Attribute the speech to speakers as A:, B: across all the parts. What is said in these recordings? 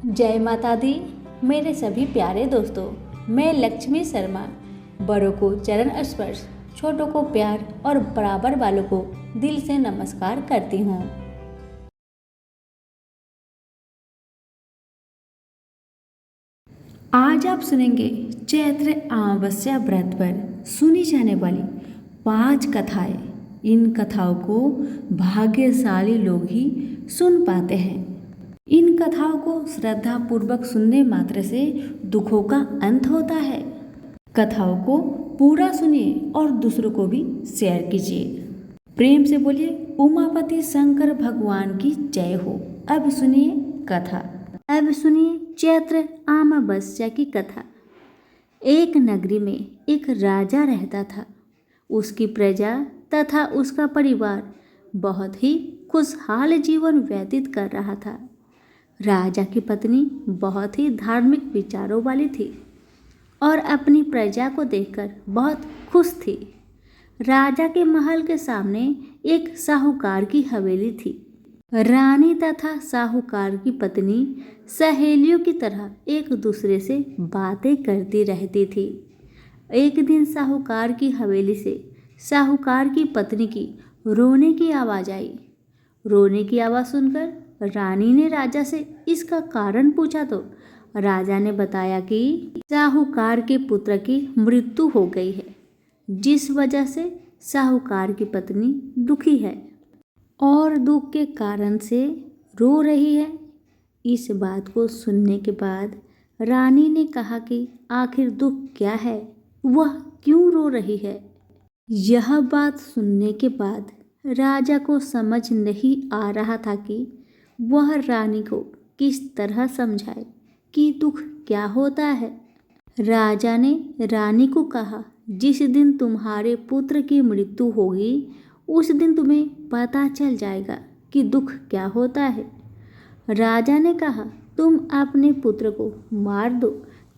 A: जय माता दी। मेरे सभी प्यारे दोस्तों, मैं लक्ष्मी शर्मा बड़ों को चरण स्पर्श, छोटों को प्यार और बराबर वालों को दिल से नमस्कार करती हूँ। आज आप सुनेंगे चैत्र अमावस्या व्रत पर सुनी जाने वाली 5 कथाएं। इन कथाओं को भाग्यशाली लोग ही सुन पाते हैं। इन कथाओं को श्रद्धा पूर्वक सुनने मात्र से दुखों का अंत होता है। कथाओं को पूरा सुनिए और दूसरों को भी शेयर कीजिए। प्रेम से बोलिए उमापति शंकर भगवान की जय हो। अब सुनिए कथा। अब सुनिए चैत्र अमावस्या की कथा। एक नगरी में एक राजा रहता था। उसकी प्रजा तथा उसका परिवार बहुत ही खुशहाल जीवन व्यतीत कर रहा था। राजा की पत्नी बहुत ही धार्मिक विचारों वाली थी और अपनी प्रजा को देखकर बहुत खुश थी। राजा के महल के सामने एक साहूकार की हवेली थी। रानी तथा साहूकार की पत्नी सहेलियों की तरह एक दूसरे से बातें करती रहती थी। एक दिन साहूकार की हवेली से साहूकार की पत्नी की रोने की आवाज़ आई। रोने की आवाज़ सुनकर रानी ने राजा से इसका कारण पूछा तो राजा ने बताया कि साहूकार के पुत्र की मृत्यु हो गई है, जिस वजह से साहूकार की पत्नी दुखी है और दुख के कारण से रो रही है। इस बात को सुनने के बाद रानी ने कहा कि आखिर दुख क्या है, वह क्यों रो रही है। यह बात सुनने के बाद राजा को समझ नहीं आ रहा था कि वह रानी को किस तरह समझाए कि दुख क्या होता है। राजा ने रानी को कहा, जिस दिन तुम्हारे पुत्र की मृत्यु होगी उस दिन तुम्हें पता चल जाएगा कि दुख क्या होता है। राजा ने कहा, तुम अपने पुत्र को मार दो,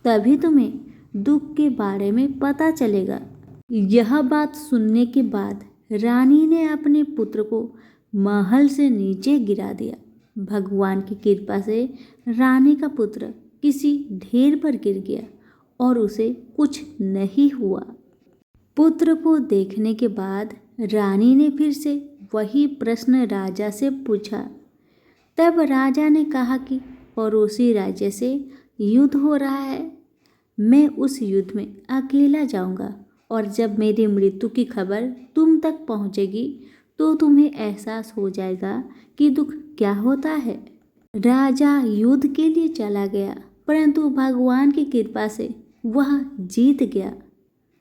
A: तभी तुम्हें दुख के बारे में पता चलेगा। यह बात सुनने के बाद रानी ने अपने पुत्र को महल से नीचे गिरा दिया। भगवान की कृपा से रानी का पुत्र किसी ढेर पर गिर गया और उसे कुछ नहीं हुआ। पुत्र को देखने के बाद रानी ने फिर से वही प्रश्न राजा से पूछा। तब राजा ने कहा कि पड़ोसी राज्य से युद्ध हो रहा है, मैं उस युद्ध में अकेला जाऊंगा और जब मेरी मृत्यु की खबर तुम तक पहुंचेगी तो तुम्हें एहसास हो जाएगा कि दुख क्या होता है। राजा युद्ध के लिए चला गया, परंतु भगवान की कृपा से वह जीत गया।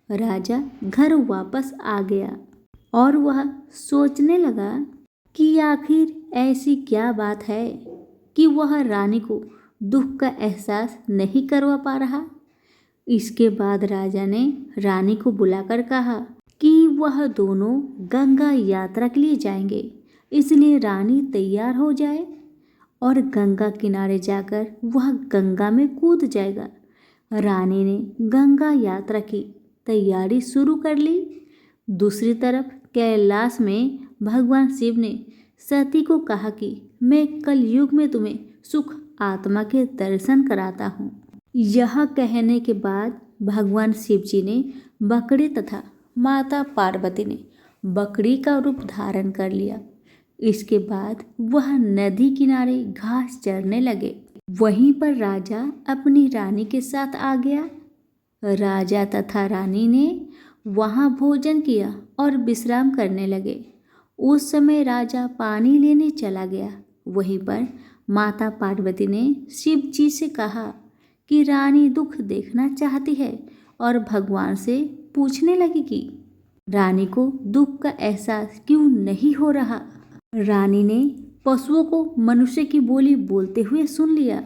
A: राजा घर वापस आ गया और वह सोचने लगा कि आखिर ऐसी क्या बात है कि वह रानी को दुख का एहसास नहीं करवा पा रहा। इसके बाद राजा ने रानी को बुलाकर कहा कि वह दोनों गंगा यात्रा के लिए जाएंगे, इसलिए रानी तैयार हो जाए और गंगा किनारे जाकर वह गंगा में कूद जाएगा। रानी ने गंगा यात्रा की तैयारी शुरू कर ली। दूसरी तरफ कैलाश में भगवान शिव ने सती को कहा कि मैं कलयुग में तुम्हें सुख आत्मा के दर्शन कराता हूँ। यह कहने के बाद भगवान शिव जी ने बकरी तथा माता पार्वती ने बकरी का रूप धारण कर लिया। इसके बाद वह नदी किनारे घास चरने लगे। वहीं पर राजा अपनी रानी के साथ आ गया। राजा तथा रानी ने वहाँ भोजन किया और विश्राम करने लगे। उस समय राजा पानी लेने चला गया। वहीं पर माता पार्वती ने शिव जी से कहा कि रानी दुख देखना चाहती है और भगवान से पूछने लगी कि रानी को दुख का एहसास क्यों नहीं हो रहा। रानी ने पशुओं को मनुष्य की बोली बोलते हुए सुन लिया।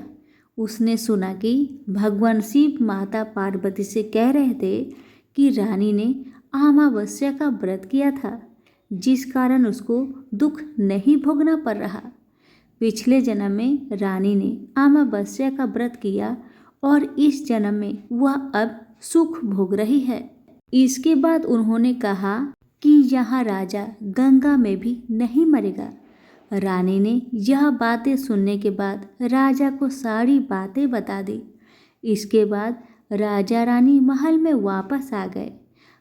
A: उसने सुना कि भगवान शिव माता पार्वती से कह रहे थे कि रानी ने अमावस्या का व्रत किया था, जिस कारण उसको दुख नहीं भोगना पड़ रहा। पिछले जन्म में रानी ने अमावस्या का व्रत किया और इस जन्म में वह अब सुख भोग रही है। इसके बाद उन्होंने कहा कि यहाँ राजा गंगा में भी नहीं मरेगा, रानी ने यह बातें सुनने के बाद राजा को सारी बातें बता दी। इसके बाद राजा रानी महल में वापस आ गए।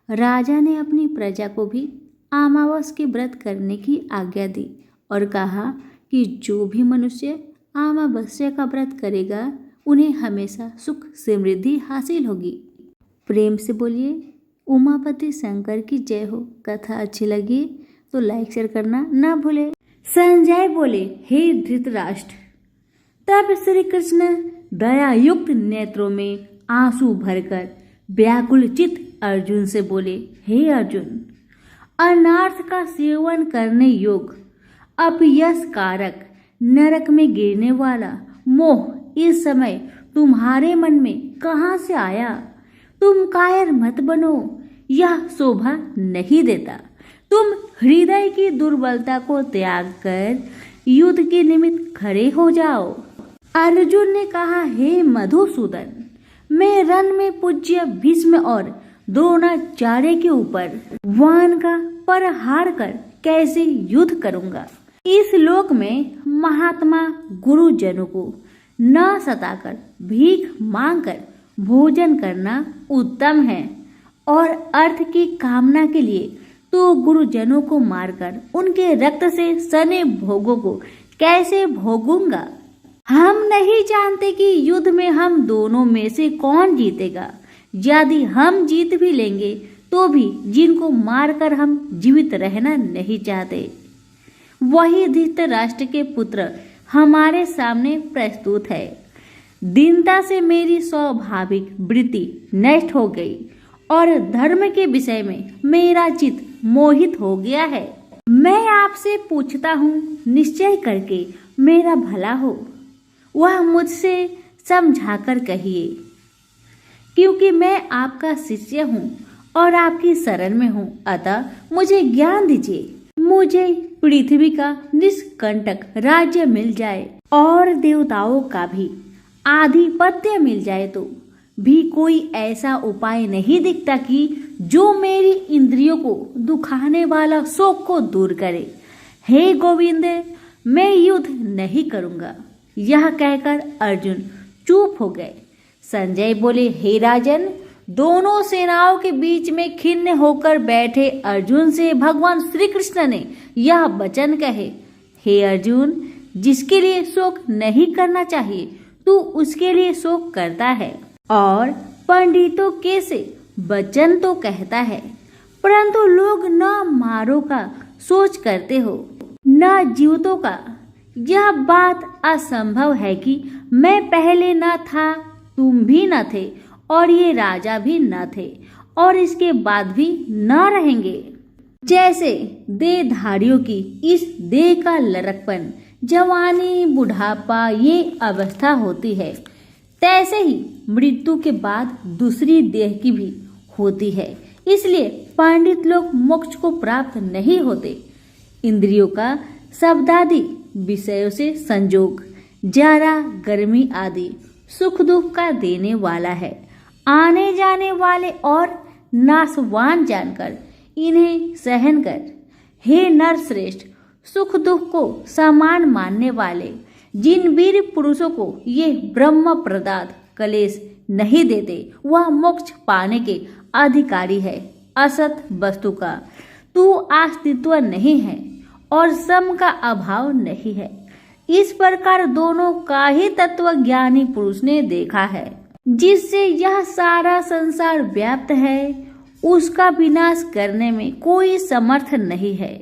A: राजा ने अपनी प्रजा को भी अमावस के व्रत करने की आज्ञा दी और कहा कि जो भी मनुष्य अमावस्या का व्रत करेगा उन्हें हमेशा सुख समृद्धि हासिल होगी। प्रेम से बोलिए उमापति शंकर की जय हो। कथा अच्छी लगी तो लाइक शेयर करना ना भूले। संजय बोले, हे धृतराष्ट्र। तब श्री कृष्ण दयायुक्त नेत्रों में आंसू भरकर व्याकुल चित अर्जुन से बोले, हे अर्जुन, अनार्थ का सेवन करने योग, अपयश कारक, नरक में गिरने वाला मोह इस समय तुम्हारे मन में कहाँ से आया? तुम कायर मत बनो, यह शोभा नहीं देता। तुम हृदय की दुर्बलता को त्याग कर युद्ध के निमित्त खड़े हो जाओ। अर्जुन ने कहा, हे मधुसूदन, मैं रण में पूज्य भीष्म और द्रोणाचार्य के ऊपर वान का प्रहार कर कैसे युद्ध करूंगा? इस लोक में महात्मा गुरुजनों को न सताकर भीख मांगकर भोजन करना उत्तम है और अर्थ की कामना के लिए तो गुरुजनों को मारकर उनके रक्त से सने भोगों को कैसे भोगूंगा? हम नहीं जानते कि युद्ध में हम दोनों में से कौन जीतेगा। यदि हम जीत भी लेंगे तो भी जिनको मारकर हम जीवित रहना नहीं चाहते, वही धृतराष्ट्र के पुत्र हमारे सामने प्रस्तुत है। दीनता से मेरी स्वाभाविक वृत्ति नष्ट हो गई और धर्म के विषय में मेरा चित्त मोहित हो गया है। मैं आपसे पूछता हूँ, निश्चय करके मेरा भला हो, वह मुझसे समझाकर कहिए, क्योंकि मैं आपका शिष्य हूँ और आपकी शरण में हूँ। अतः मुझे ज्ञान दीजिए। मुझे पृथ्वी का निष्कंटक राज्य मिल जाए और देवताओं का भी आधिपत्य मिल जाए तो भी कोई ऐसा उपाय नहीं दिखता कि जो मेरी इंद्रियों को दुखाने वाला शोक को दूर करे। हे गोविंद, मैं युद्ध नहीं करूंगा। यह कहकर अर्जुन चुप हो गए। संजय बोले, हे राजन, दोनों सेनाओं के बीच में खिन्न होकर बैठे अर्जुन से भगवान श्री कृष्ण ने यह वचन कहे, हे अर्जुन, जिसके लिए शोक नहीं करना चाहिए तू उसके लिए शोक करता है और पंडितों के से वचन तो कहता है, परंतु लोग न मारो का सोच करते हो न जीवतों का। यह बात असंभव है कि मैं पहले न था, तुम भी न थे और ये राजा भी न थे और इसके बाद भी न रहेंगे। जैसे देहधारियों की इस देह का लड़कपन, जवानी, बुढ़ापा ये अवस्था होती है, तैसे ही मृत्यु के बाद दूसरी देह की भी होती है। इसलिए पंडित लोग मोक्ष को प्राप्त नहीं होते। इंद्रियों का शब्दादि विषयों से संजोग, जरा, गर्मी आदि सुख दुख का देने वाला है। आने जाने वाले और नाशवान जानकर इन्हें सहन कर। हे नर श्रेष्ठ, सुख दुख को समान मानने वाले जिन वीर पुरुषों को ये ब्रह्म प्रदात कलेश नहीं देते, वह मोक्ष पाने के अधिकारी है। असत वस्तु का तू अस्तित्व नहीं है और सम का अभाव नहीं है। इस प्रकार दोनों का ही तत्व ज्ञानी पुरुष ने देखा है। जिससे यह सारा संसार व्याप्त है, उसका विनाश करने में कोई समर्थ नहीं है।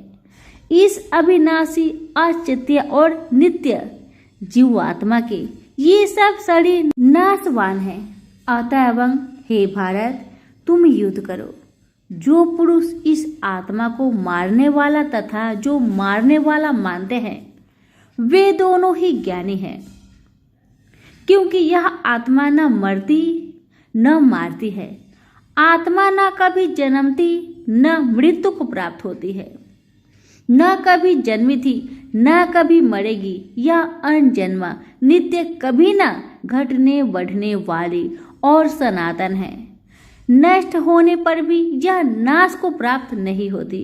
A: इस अविनाशी, अचित्य और नित्य जीवात्मा के ये सब शरीर नाशवान है। अतएव हे भारत, तुम युद्ध करो। जो पुरुष इस आत्मा को मारने वाला तथा जो मारने वाला मानते हैं, वे दोनों ही ज्ञानी हैं, क्योंकि यह आत्मा न मरती न मारती है। आत्मा न कभी जन्मती न मृत्यु को प्राप्त होती है, न कभी जन्मी थी न कभी मरेगी। यह अनजन्मा, नित्य, कभी न घटने बढ़ने वाली और सनातन है। नष्ट होने पर भी यह नाश को प्राप्त नहीं होती।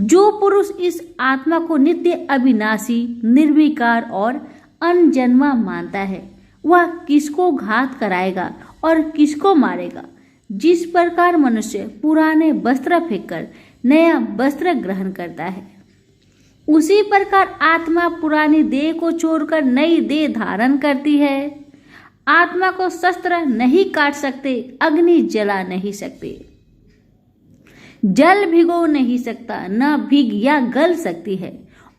A: जो पुरुष इस आत्मा को नित्य अविनाशी, निर्विकार और अनजन्मा मानता है, वह किसको घात कराएगा और किसको मारेगा। जिस प्रकार मनुष्य पुराने वस्त्र फेंककर नया वस्त्र ग्रहण करता है, उसी प्रकार आत्मा पुरानी देह को छोड़कर नई देह धारण करती है। आत्मा को शस्त्र नहीं काट सकते, अग्नि जला नहीं सकते, जल भिगो नहीं सकता, न भीग या गल सकती है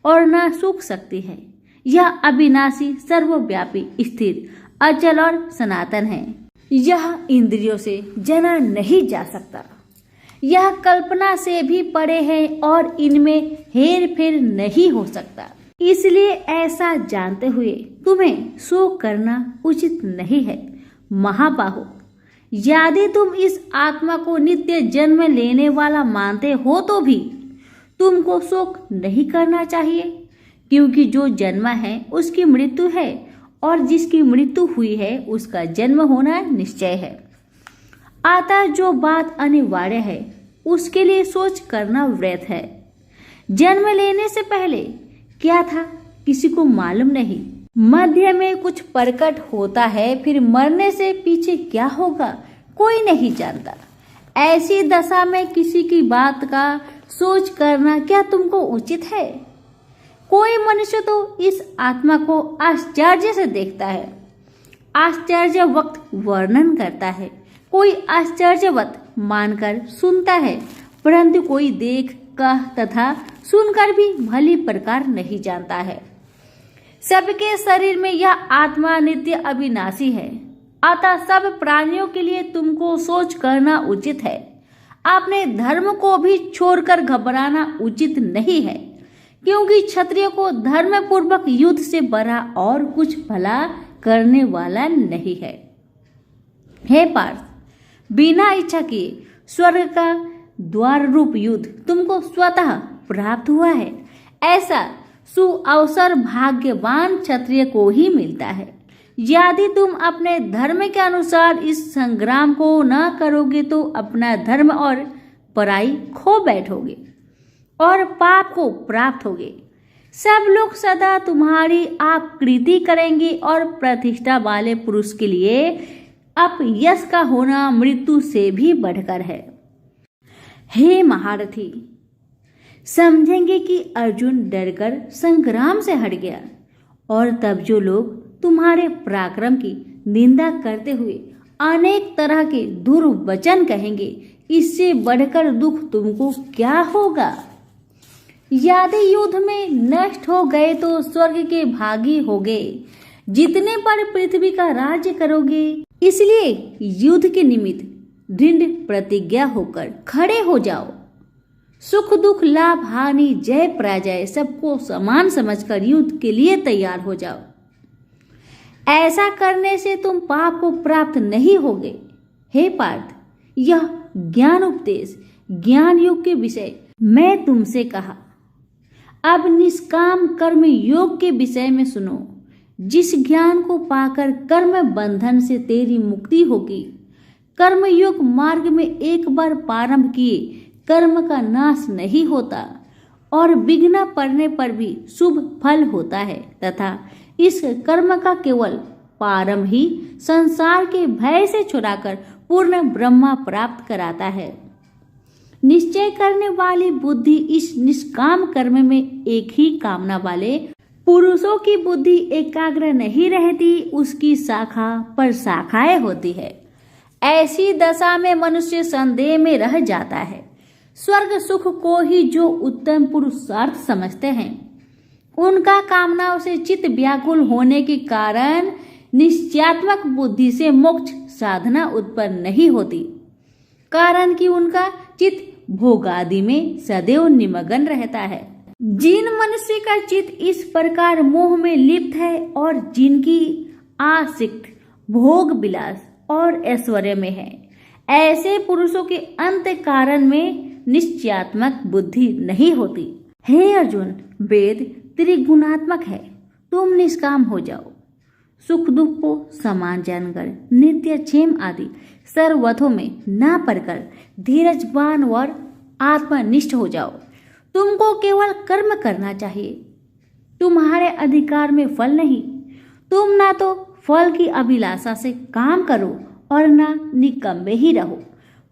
A: और न सूख सकती है। यह अविनाशी, सर्वव्यापी, स्थिर, अचल और सनातन है। यह इंद्रियों से जाना नहीं जा सकता। यह कल्पना से भी परे है और इनमें हेर फेर नहीं हो सकता। इसलिए ऐसा जानते हुए तुम्हें शोक करना उचित नहीं है। महाबाहो, यदि तुम इस आत्मा को नित्य जन्म लेने वाला मानते हो तो भी तुमको शोक नहीं करना चाहिए, क्योंकि जो जन्मा है उसकी मृत्यु है और जिसकी मृत्यु हुई है उसका जन्म होना निश्चय है। अतः जो बात अनिवार्य है उसके लिए सोच करना व्यर्थ है। जन्म लेने से पहले क्या था किसी को मालूम नहीं। मध्य में कुछ प्रकट होता है, फिर मरने से पीछे क्या होगा कोई नहीं जानता। ऐसी दशा में किसी की बात का सोच करना क्या तुमको उचित है? कोई मनुष्य तो इस आत्मा को आश्चर्य से देखता है, आश्चर्य वक्त वर्णन करता है, कोई आश्चर्यवत मानकर सुनता है, परंतु कोई देख कह तथा सुनकर भी भली प्रकार नहीं जानता है। सबके शरीर में यह आत्मा नित्य अविनाशी है। अतः सब प्राणियों के लिए तुमको सोच करना उचित है। अपने धर्म को भी छोड़कर घबराना उचित नहीं है, क्योंकि क्षत्रिय को धर्म पूर्वक युद्ध से बड़ा और कुछ भला करने वाला नहीं है। हे पार्थ, बिना इच्छा किए स्वर्ग का द्वार रूप युद्ध तुमको स्वतः प्राप्त हुआ है। ऐसा सुअवसर भाग्यवान क्षत्रिय को ही मिलता है। यदि तुम अपने धर्म के अनुसार इस संग्राम को न करोगे तो अपना धर्म और पराई खो बैठोगे और पाप को प्राप्त होगे। सब लोग सदा तुम्हारी आकृति करेंगे और प्रतिष्ठा वाले पुरुष के लिए अपयश का होना मृत्यु से भी बढ़कर है। हे महारथी, समझेंगे कि अर्जुन डरकर संग्राम से हट गया, और तब जो लोग तुम्हारे पराक्रम की निंदा करते हुए अनेक तरह के दुर्वचन कहेंगे, इससे बढ़कर दुख तुमको क्या होगा? यदि युद्ध में नष्ट हो गए तो स्वर्ग के भागी होगे, जितने पर पृथ्वी का राज्य करोगे। इसलिए युद्ध के निमित्त दृढ़ प्रतिज्ञा होकर खड़े हो जाओ। सुख दुख, लाभ हानि, जय पराजय सबको समान समझकर युद्ध के लिए तैयार हो जाओ। ऐसा करने से तुम पाप को प्राप्त नहीं होगे। हे पार्थ, यह ज्ञान उपदेश ज्ञान योग के विषय मैं तुमसे कहा। अब निष्काम कर्म योग के विषय में सुनो। जिस ज्ञान को पाकर कर्म बंधन से तेरी मुक्ति होगी। कर्म योग मार्ग में एक बार प्रारंभ किए कर्म का नाश नहीं होता और विघ्न पड़ने पर भी शुभ फल होता है, तथा इस कर्म का केवल प्रारंभ ही संसार के भय से छुड़ाकर पूर्ण ब्रह्मा प्राप्त कराता है। निश्चय करने वाली बुद्धि इस निष्काम कर्म में एक ही कामना वाले पुरुषों की बुद्धि एकाग्र नहीं रहती, उसकी शाखा पर शाखाएं होती है। ऐसी दशा में मनुष्य संदेह में रह जाता है। स्वर्ग सुख को ही जो उत्तम पुरुषार्थ समझते हैं, उनका कामनाओं से चित्त व्याकुल होने के कारण निश्चयात्मक बुद्धि से मोक्ष साधना उत्पन्न नहीं होती, कारण कि उनका चित्त भोगादि में सदैव निमग्न रहता है। जिन मनुष्य का चित्त इस प्रकार मोह में लिप्त है और जिनकी आसक्त भोग विलास और ऐश्वर्य में है, ऐसे पुरुषों के अंत कारण में निश्चयात्मक बुद्धि नहीं होती। हे अर्जुन, वेद त्रिगुणात्मक है, तुम निष्काम हो जाओ। सुख दुख को समान जानकर नित्य क्षेम आदि सर्वथों में न पड़कर धीरजवान और आत्मनिष्ठ हो जाओ। तुमको केवल कर्म करना चाहिए। तुम्हारे अधिकार में फल नहीं। तुम ना तो फल की अभिलाषा से काम करो और ना निकम्मे ही रहो।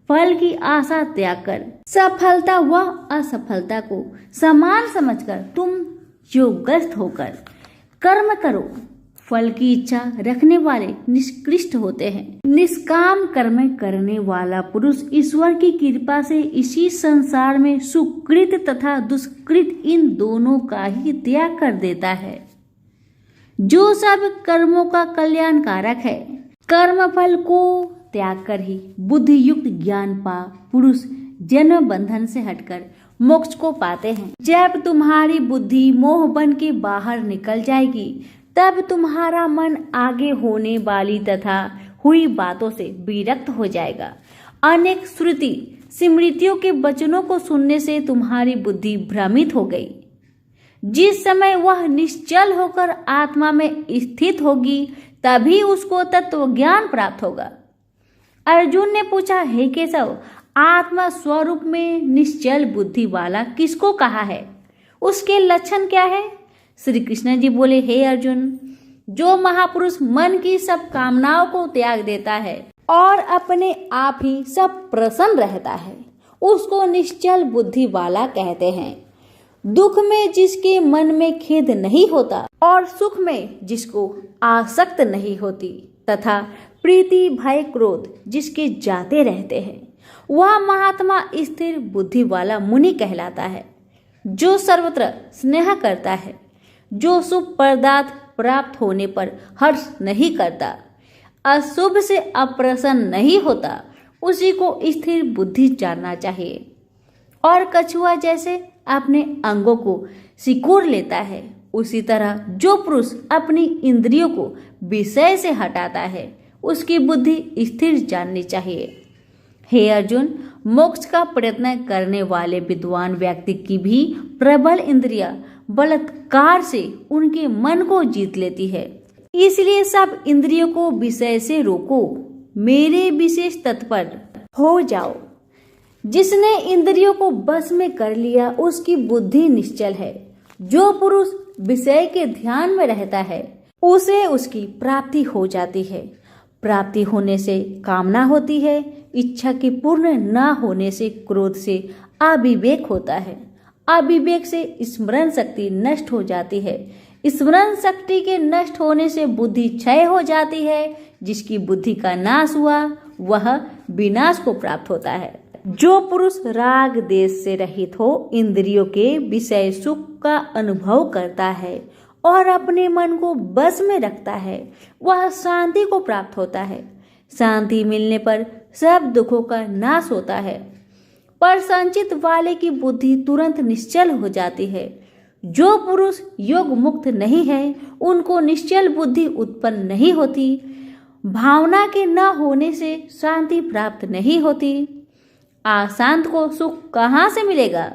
A: फल की आशा त्याग कर सफलता व असफलता को समान समझकर तुम योगस्थ होकर कर्म करो। फल की इच्छा रखने वाले निष्कृष्ट होते हैं। निष्काम कर्म करने वाला पुरुष ईश्वर की कृपा से इसी संसार में सुकृत तथा दुष्कृत इन दोनों का ही त्याग कर देता है। जो सब कर्मों का कल्याण कारक है, कर्म फल को त्याग कर ही बुद्धि युक्त ज्ञान पा पुरुष जन्म बंधन से हटकर मोक्ष को पाते हैं। जब तुम्हारी बुद्धि मोह बन के बाहर निकल जाएगी, तब तुम्हारा मन आगे होने वाली तथा हुई बातों से विरक्त हो जाएगा। अनेक श्रुति स्मृतियों के वचनों को सुनने से तुम्हारी बुद्धि भ्रमित हो गई। जिस समय वह निश्चल होकर आत्मा में स्थित होगी, तभी उसको तत्व ज्ञान प्राप्त होगा। अर्जुन ने पूछा, हे केशव, आत्मा स्वरूप में निश्चल बुद्धि वाला किसको कहा है? उसके लक्षण क्या है? श्री कृष्ण जी बोले, हे अर्जुन, जो महापुरुष मन की सब कामनाओं को त्याग देता है और अपने आप ही सब प्रसन्न रहता है, उसको निश्चल बुद्धि वाला कहते हैं। दुख में जिसके मन में खेद नहीं होता और सुख में जिसको आसक्त नहीं होती तथा प्रीति भय क्रोध जिसके जाते रहते हैं, वह महात्मा स्थिर बुद्धि वाला मुनि कहलाता है। जो सर्वत्र स्नेह करता है, जो शुभ पदार्थ प्राप्त होने पर हर्ष नहीं करता, अशुभ से अप्रसन्न नहीं होता, उसी को स्थिर बुद्धि जानना चाहिए। और कछुआ जैसे अपने अंगों को सिकोड़ लेता है, उसी तरह जो पुरुष अपनी इंद्रियों को विषय से हटाता है, उसकी बुद्धि स्थिर जाननी चाहिए। हे अर्जुन, मोक्ष का प्रयत्न करने वाले विद्वान व्यक्ति की भी प्रबल इंद्रियां बलात्कार से उनके मन को जीत लेती है। इसलिए सब इंद्रियों को विषय से रोको, मेरे विशेष तत्पर हो जाओ। जिसने इंद्रियों को बस में कर लिया, उसकी बुद्धि निश्चल है। जो पुरुष विषय के ध्यान में रहता है, उसे उसकी प्राप्ति हो जाती है। प्राप्ति होने से कामना होती है, इच्छा के पूर्ण न होने से क्रोध से अविवेक होता है, अविवेक से स्मरण शक्ति नष्ट हो जाती है, स्मरण शक्ति के नष्ट होने से बुद्धि क्षय हो जाती है। जिसकी बुद्धि का नाश हुआ, वह विनाश को प्राप्त होता है। जो पुरुष राग देश से रहित हो, इंद्रियों के विषय सुख का अनुभव करता है और अपने मन को बस में रखता है, वह शांति को प्राप्त होता है। शांति मिलने पर सब दुखों का नाश होता है। पर संचित वाले की बुद्धि तुरंत निश्चल हो जाती है। जो पुरुष योग मुक्त नहीं है, उनको निश्चल बुद्धि उत्पन्न नहीं होती। भावना के न होने से शांति प्राप्त नहीं होती। अशांत को सुख कहाँ से मिलेगा?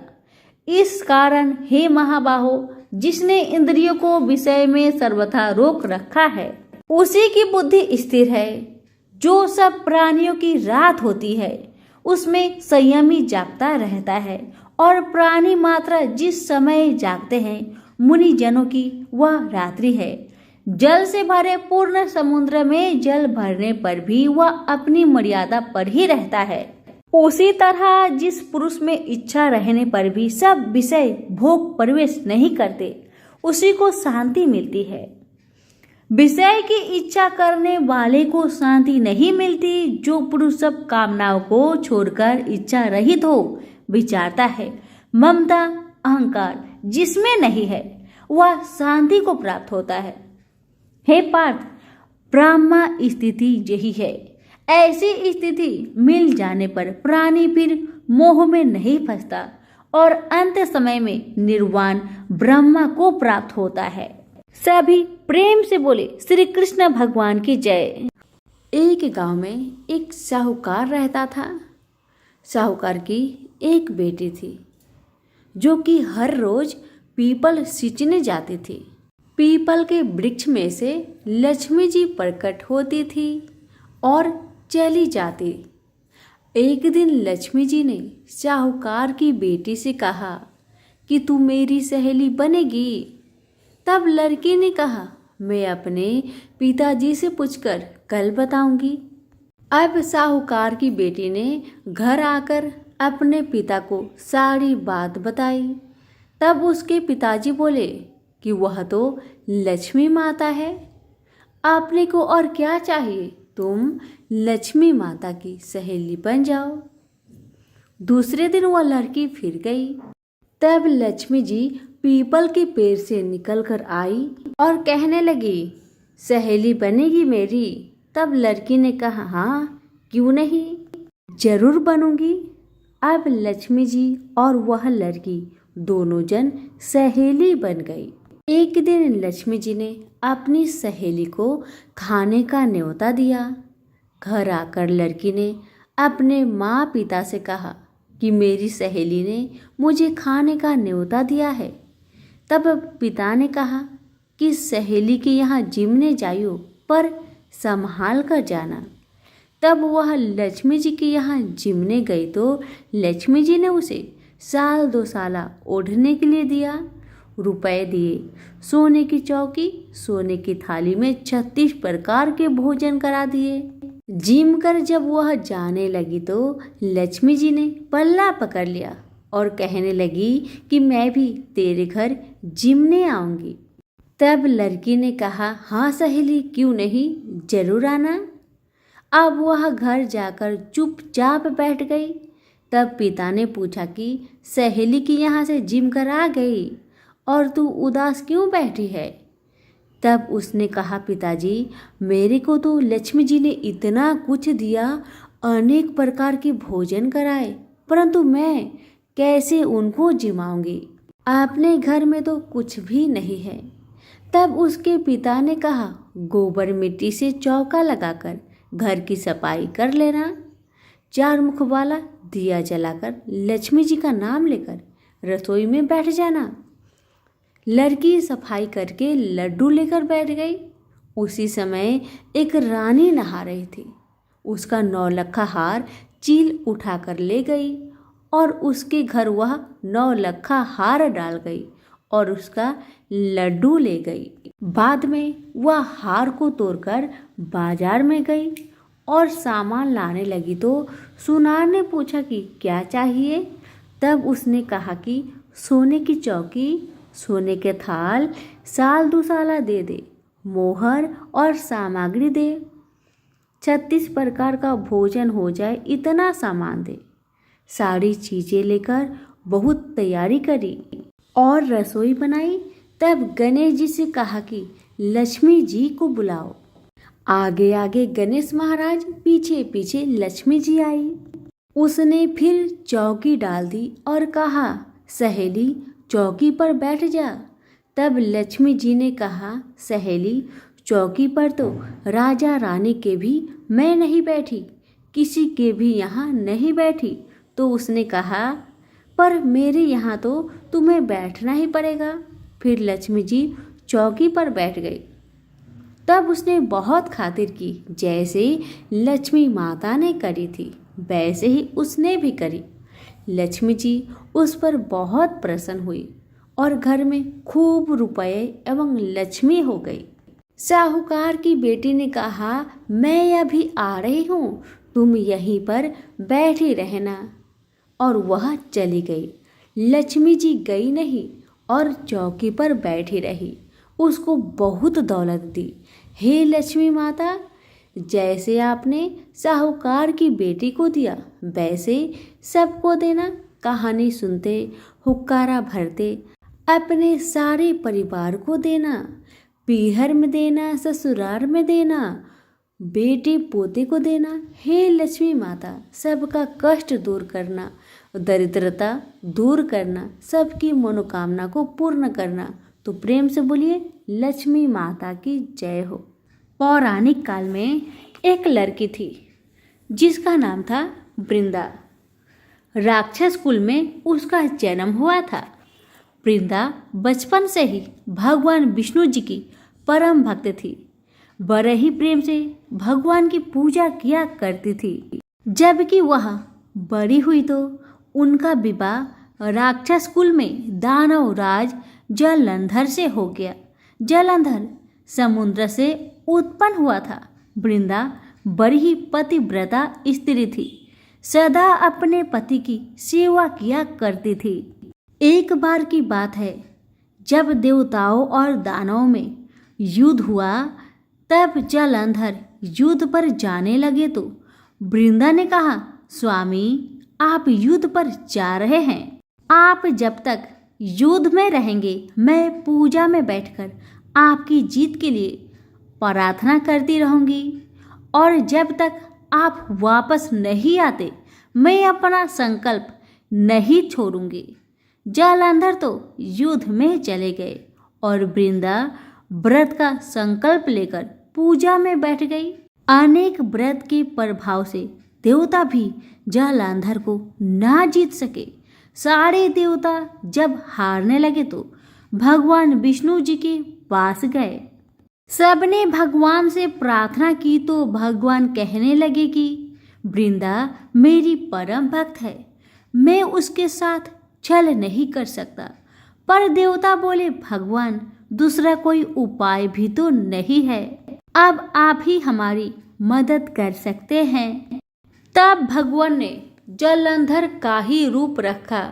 A: इस कारण हे महाबाहो, जिसने इंद्रियों को विषय में सर्वथा रोक रखा है, उसी की बुद्धि स्थिर है। जो सब प्राणियों की रात होती है, उसमें संयमी जागता रहता है, और प्राणी मात्र जिस समय जागते हैं, मुनि जनों की वह रात्रि है। जल से भरे पूर्ण समुद्र में जल भरने पर भी वह अपनी मर्यादा पर ही रहता है। उसी तरह जिस पुरुष में इच्छा रहने पर भी सब विषय भोग प्रवेश नहीं करते, उसी को शांति मिलती है। विषय की इच्छा करने वाले को शांति नहीं मिलती। जो पुरुष सब कामनाओं को छोड़कर इच्छा रहित हो विचारता है, ममता अहंकार जिसमें नहीं है, वह शांति को प्राप्त होता है। हे पार्थ, ब्रह्मा स्थिति यही है। ऐसी स्थिति मिल जाने पर प्राणी फिर मोह में नहीं फंसता और अंत समय में निर्वाण ब्रह्मा को प्राप्त होता है। सभी प्रेम से बोले श्री कृष्ण भगवान की जय। एक गांव में एक साहूकार रहता था। साहूकार की एक बेटी थी, जो कि हर रोज पीपल सींचने जाती थी। पीपल के वृक्ष में से लक्ष्मी जी प्रकट होती थी और चली जाती। एक दिन लक्ष्मी जी ने साहूकार की बेटी से कहा कि तू मेरी सहेली बनेगी? तब लड़की ने कहा, मैं अपने पिताजी से पूछकर कल बताऊंगी। अब साहूकार की बेटी ने घर आकर अपने पिता को सारी बात बताई। तब उसके पिताजी बोले कि वह तो लक्ष्मी माता है, आपने को और क्या चाहिए, तुम लक्ष्मी माता की सहेली बन जाओ। दूसरे दिन वह लड़की फिर गई। तब लक्ष्मी जी पीपल के पेड़ से निकलकर आई और कहने लगी, सहेली बनेगी मेरी? तब लड़की ने कहा, हाँ क्यों नहीं, जरूर बनूंगी। अब लक्ष्मी जी और वह लड़की दोनों जन सहेली बन गई। एक दिन लक्ष्मी जी ने अपनी सहेली को खाने का न्योता दिया। घर आकर लड़की ने अपने माँ पिता से कहा कि मेरी सहेली ने मुझे खाने का न्योता दिया है। तब पिता ने कहा कि सहेली के यहाँ जिमने जाइयो, पर संभाल कर जाना। तब वह लक्ष्मी जी के यहाँ जिमने गई तो लक्ष्मी जी ने उसे साल 2 साला ओढ़ने के लिए दिया, रुपए दिए, सोने की चौकी, सोने की थाली में 36 प्रकार के भोजन करा दिए। जिम कर जब वह जाने लगी तो लक्ष्मी जी ने पल्ला पकड़ लिया और कहने लगी कि मैं भी तेरे घर जिमने आऊंगी। तब लड़की ने कहा, हाँ सहेली क्यों नहीं, जरूर आना। अब वह घर जाकर चुपचाप बैठ गई। तब पिता ने पूछा कि सहेली की यहाँ से जिम कर आ गई और तू उदास क्यों बैठी है? तब उसने कहा, पिताजी मेरे को तो लक्ष्मी जी ने इतना कुछ दिया, अनेक प्रकार के भोजन कराए, परंतु मैं कैसे उनको जिमाऊंगी? अपने घर में तो कुछ भी नहीं है। तब उसके पिता ने कहा, गोबर मिट्टी से चौका लगाकर घर की सफाई कर लेना, 4 मुख वाला दिया जलाकर लक्ष्मी जी का नाम लेकर रसोई में बैठ जाना। लड़की सफाई करके लड्डू लेकर बैठ गई। उसी समय एक रानी नहा रही थी। उसका 9 लखा हार चील उठाकर ले गई और उसके घर वह 9 लखा हार डाल गई और उसका लड्डू ले गई। बाद में वह हार को तोड़कर बाजार में गई और सामान लाने लगी तो सुनार ने पूछा कि क्या चाहिए? तब उसने कहा कि सोने की चौकी, सोने के थाल, साल 2 साला दे दे, मोहर और सामग्री दे, 36 प्रकार का भोजन हो जाए इतना सामान दे। सारी चीजें लेकर बहुत तैयारी करी और रसोई बनाई। तब गणेश जी से कहा कि लक्ष्मी जी को बुलाओ। आगे आगे गणेश महाराज, पीछे पीछे लक्ष्मी जी आई। उसने फिर चौकी डाल दी और कहा, सहेली चौकी पर बैठ जा। तब लक्ष्मी जी ने कहा, सहेली चौकी पर तो राजा रानी के भी मैं नहीं बैठी, किसी के भी यहाँ नहीं बैठी। तो उसने कहा, पर मेरे यहाँ तो तुम्हें बैठना ही पड़ेगा। फिर लक्ष्मी जी चौकी पर बैठ गई। तब उसने बहुत खातिर की, जैसे लक्ष्मी माता ने करी थी वैसे ही उसने भी करी। लक्ष्मी जी उस पर बहुत प्रसन्न हुई और घर में खूब रुपए एवं लक्ष्मी हो गई। साहूकार की बेटी ने कहा, मैं अभी आ रही हूँ, तुम यहीं पर बैठी रहना। और वह चली गई। लक्ष्मी जी गई नहीं और चौकी पर बैठी रही। उसको बहुत दौलत दी। हे लक्ष्मी माता, जैसे आपने साहूकार की बेटी को दिया वैसे सबको देना। कहानी सुनते, हुक्कारा भरते अपने सारे परिवार को देना, पीहर में देना, ससुराल में देना, बेटे पोते को देना। हे लक्ष्मी माता, सबका कष्ट दूर करना, दरिद्रता दूर करना, सबकी मनोकामना को पूर्ण करना। तो प्रेम से बोलिए लक्ष्मी माता की जय हो। पौराणिक काल में एक लड़की थी जिसका नाम था वृंदा। राक्षस कुल में उसका जन्म हुआ था। वृंदा बचपन से ही भगवान विष्णु जी की परम भक्त थी। बड़े ही प्रेम से भगवान की पूजा किया करती थी। जबकि वह बड़ी हुई तो उनका विवाह राक्षस कुल में दानव राज जलंधर से हो गया। जलंधर समुद्र से उत्पन्न हुआ था। वृंदा बड़ी ही पतिव्रता स्त्री थी, सदा अपने पति की सेवा किया करती थी। एक बार की बात है, जब देवताओं और दानवों में युद्ध हुआ, तब जलंधर युद्ध पर जाने लगे तो वृंदा ने कहा, स्वामी आप युद्ध पर जा रहे हैं, आप जब तक युद्ध में रहेंगे मैं पूजा में बैठकर आपकी जीत के लिए प्रार्थना करती रहूंगी, और जब तक आप वापस नहीं आते मैं अपना संकल्प नहीं छोड़ूंगी। जलंधर तो युद्ध में चले गए और वृंदा व्रत का संकल्प लेकर पूजा में बैठ गई। अनेक व्रत के प्रभाव से देवता भी जलंधर को ना जीत सके। सारे देवता जब हारने लगे तो भगवान विष्णु जी के पास गए। सबने भगवान से प्रार्थना की तो भगवान कहने लगे कि वृंदा मेरी परम भक्त है, मैं उसके साथ छल नहीं कर सकता। पर देवता बोले, भगवान दूसरा कोई उपाय भी तो नहीं है, अब आप ही हमारी मदद कर सकते हैं। तब भगवान ने जलंधर का ही रूप रखा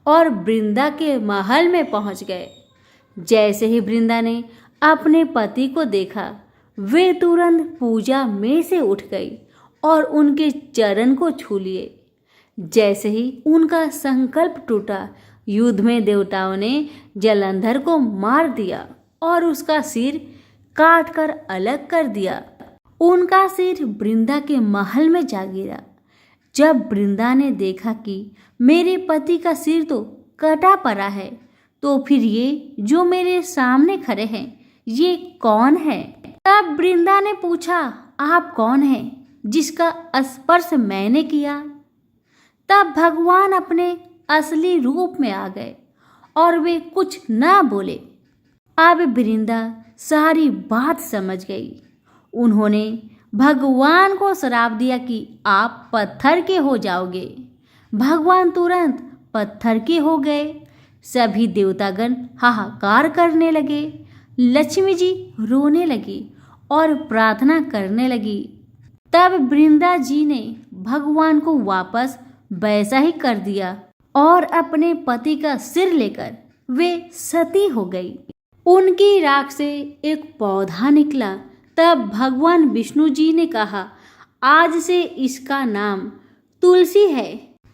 A: और वृंदा के महल में पहुंच गए। जैसे ही वृंदा ने अपने पति को देखा, वे तुरंत पूजा में से उठ गई और उनके चरण को छू लिए। जैसे ही उनका संकल्प टूटा, युद्ध में देवताओं ने जलंधर को मार दिया और उसका सिर काट कर अलग कर दिया। उनका सिर वृंदा के महल में जा गिरा। जब वृंदा ने देखा कि मेरे पति का सिर तो कटा पड़ा है, तो फिर ये जो मेरे सामने खड़े हैं ये कौन है? तब वृंदा ने पूछा, आप कौन हैं जिसका स्पर्श मैंने किया? तब भगवान अपने असली रूप में आ गए और वे कुछ ना बोले। अब वृंदा सारी बात समझ गई। उन्होंने भगवान को श्राप दिया कि आप पत्थर के हो जाओगे। भगवान तुरंत पत्थर के हो गए। सभी देवतागण हाहाकार करने लगे। लक्ष्मी जी रोने लगी और प्रार्थना करने लगी। तब वृंदा जी ने भगवान को वापस वैसा ही कर दिया और अपने पति का सिर लेकर वे सती हो गई। उनकी राख से एक पौधा निकला। तब भगवान विष्णु जी ने कहा, आज से इसका नाम तुलसी है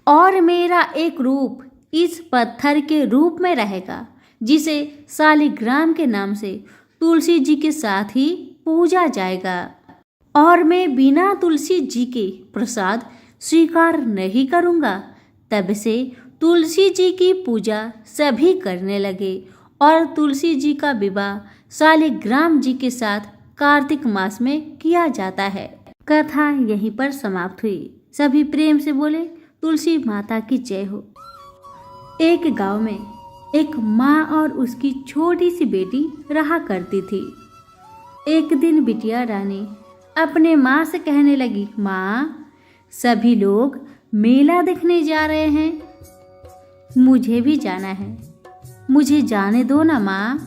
A: और मेरा एक रूप इस पत्थर के रूप में रहेगा, जिसे शालिग्राम के नाम से तुलसी जी के साथ ही पूजा जाएगा। और मैं बिना तुलसी जी के प्रसाद स्वीकार नहीं करूँगा। तब से तुलसी जी की पूजा सभी करने लगे और तुलसी जी का विवाह शालिग्राम जी के साथ कार्तिक मास में किया जाता है। कथा यहीं पर समाप्त हुई। सभी प्रेम से बोले, तुलसी माता की जय हो। एक गांव में एक माँ और उसकी छोटी सी बेटी रहा करती थी। एक दिन बिटिया रानी अपने माँ से कहने लगी, माँ सभी लोग मेला देखने जा रहे हैं, मुझे भी जाना है, मुझे जाने दो ना माँ।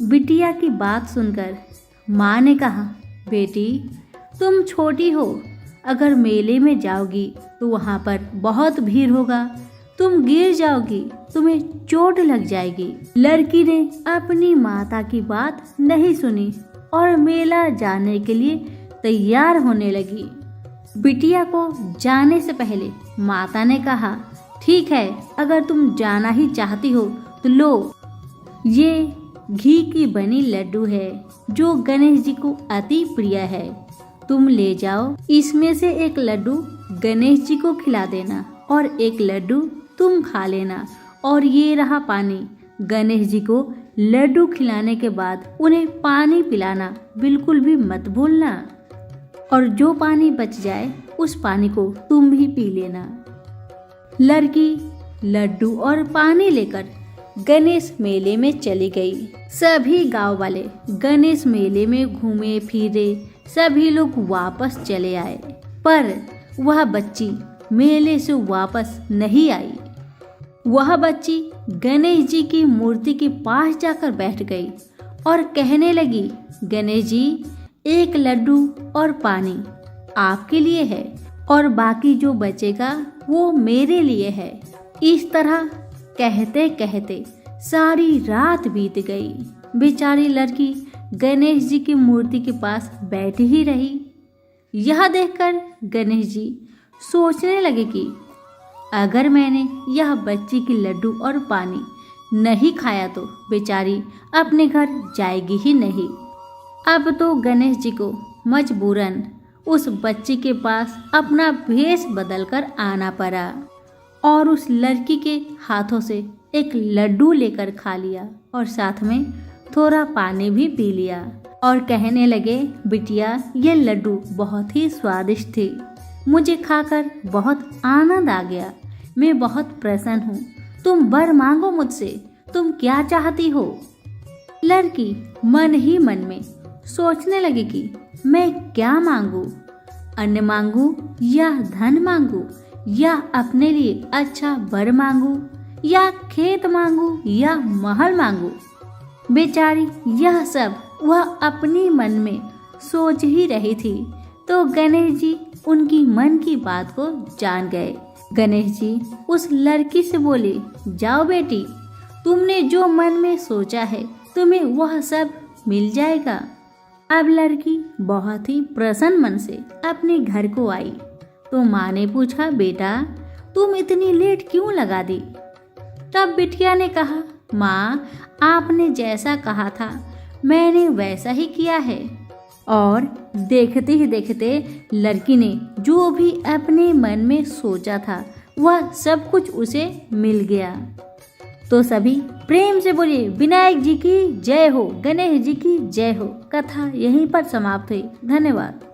A: बिटिया की बात सुनकर माँ ने कहा, बेटी तुम छोटी हो, अगर मेले में जाओगी तो वहाँ पर बहुत भीड़ होगा, तुम गिर जाओगी, तुम्हें चोट लग जाएगी। लड़की ने अपनी माता की बात नहीं सुनी और मेला जाने के लिए तैयार होने लगी। बिटिया को जाने से पहले माता ने कहा, ठीक है, अगर तुम जाना ही चाहती हो तो लो, ये घी की बनी लड्डू है जो गणेश जी को अति प्रिय है, तुम ले जाओ। इसमें से एक लड्डू गणेश जी को खिला देना और एक लड्डू तुम खा लेना। और ये रहा पानी, गणेश जी को लड्डू खिलाने के बाद उन्हें पानी पिलाना बिल्कुल भी मत भूलना, और जो पानी बच जाए उस पानी को तुम भी पी लेना। लड़की लड्डू और पानी लेकर गणेश मेले में चली गई। सभी गांव वाले गणेश मेले में घूमे फिरे, सभी लोग वापस चले आए, पर वह बच्ची मेले से वापस नहीं आई। वह बच्ची गणेश जी की मूर्ति के पास जाकर बैठ गई और कहने लगी, गणेश जी, एक लड्डू और पानी आपके लिए है और बाकी जो बचेगा वो मेरे लिए है। इस तरह कहते कहते सारी रात बीत गई। बेचारी लड़की गणेश जी की मूर्ति के पास बैठी ही रही। यह देखकर गणेश जी सोचने लगे कि अगर मैंने यह बच्ची की लड्डू और पानी नहीं खाया तो बेचारी अपने घर जाएगी ही नहीं। अब तो गणेश जी को मजबूरन उस बच्ची के पास अपना भेष बदलकर आना पड़ा और उस लड़की के हाथों से एक लड्डू लेकर खा लिया और साथ में थोड़ा पानी भी पी लिया और कहने लगे, बिटिया, ये लड्डू बहुत ही स्वादिष्ट थे, मुझे खाकर बहुत आनंद आ गया, मैं बहुत प्रसन्न हूँ, तुम वर मांगो मुझसे, तुम क्या चाहती हो। लड़की मन ही मन में सोचने लगी कि मैं क्या मांगू, अन्न मांगू या धन मांगू या अपने लिए अच्छा वर मांगू या खेत मांगू या महल मांगू। बेचारी यह सब वह अपनी मन में सोच ही रही थी तो गणेश जी उनकी मन की बात को जान गए। गणेश जी उस लड़की से बोले, जाओ बेटी, तुमने जो मन में सोचा है तुम्हें वह सब मिल जाएगा। अब लड़की बहुत ही प्रसन्न मन से अपने घर को आई तो माँ ने पूछा, बेटा, तुम इतनी लेट क्यों लगा दी। तब बिटिया ने कहा, माँ, आपने जैसा कहा था मैंने वैसा ही किया है। और देखते ही देखते लड़की ने जो भी अपने मन में सोचा था वह सब कुछ उसे मिल गया। तो सभी प्रेम से बोलिए, विनायक जी की जय हो, गणेश जी की जय हो। कथा यहीं पर समाप्त हुई। धन्यवाद।